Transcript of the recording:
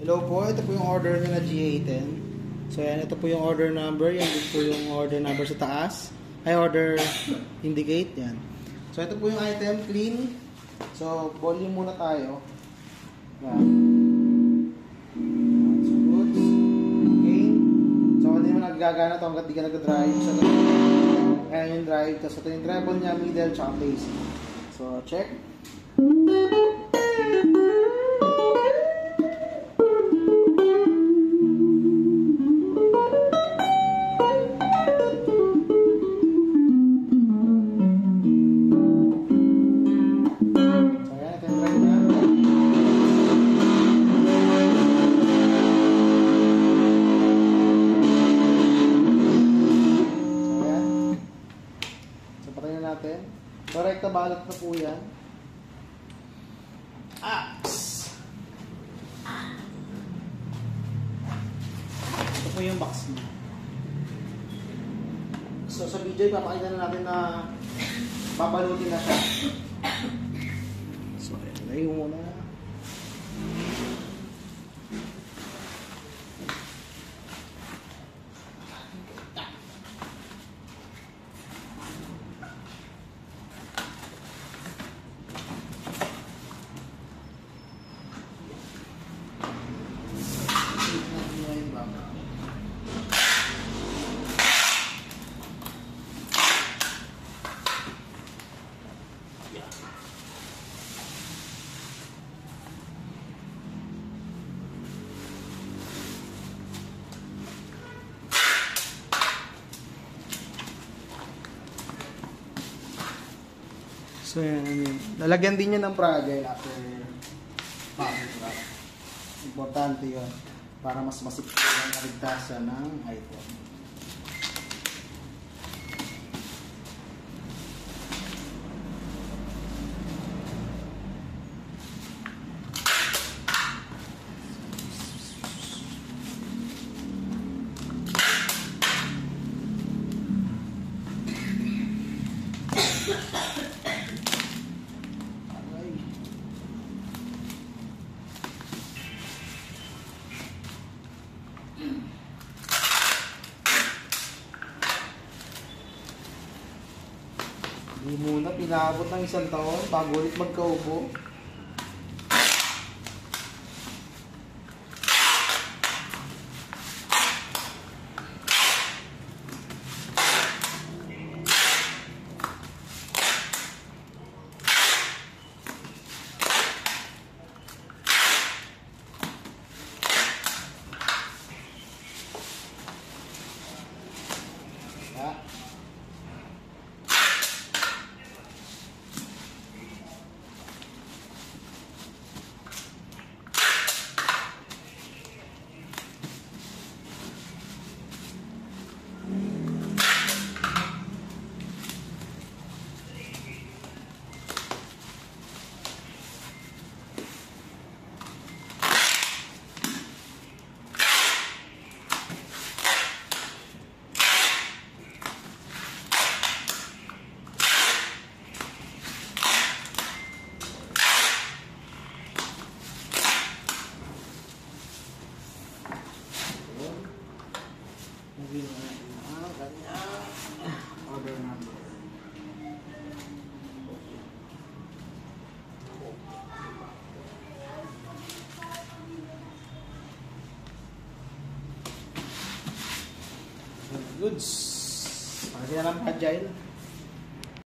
Hello po, ito po yung order nyo na GA10. So yan, ito po yung order number. Yan din po yung order number sa taas. Ay, order indicate. Yan. So ito po yung item, clean. So volume muna tayo. Yan. So goods. Okay. So hindi mo nagagana ito hanggat di ka nag-drive. So ito yung drive. Tapos ito yung treble niya, middle, tsaka base. So check. Correct na balot na po yan. Ito po yung box niya. So sa video, papakita na natin na papalutin na siya. So ayan, yung muna. So yan, lalagyan din niya ng fragile after pocket wrap. Importante yun para mas masikip ang kaligtasan ng iPhone. Hindi muna, pinabot ng isang taon bago ulit magkaubo. Order number. Goods. Pagkakita ng fragile.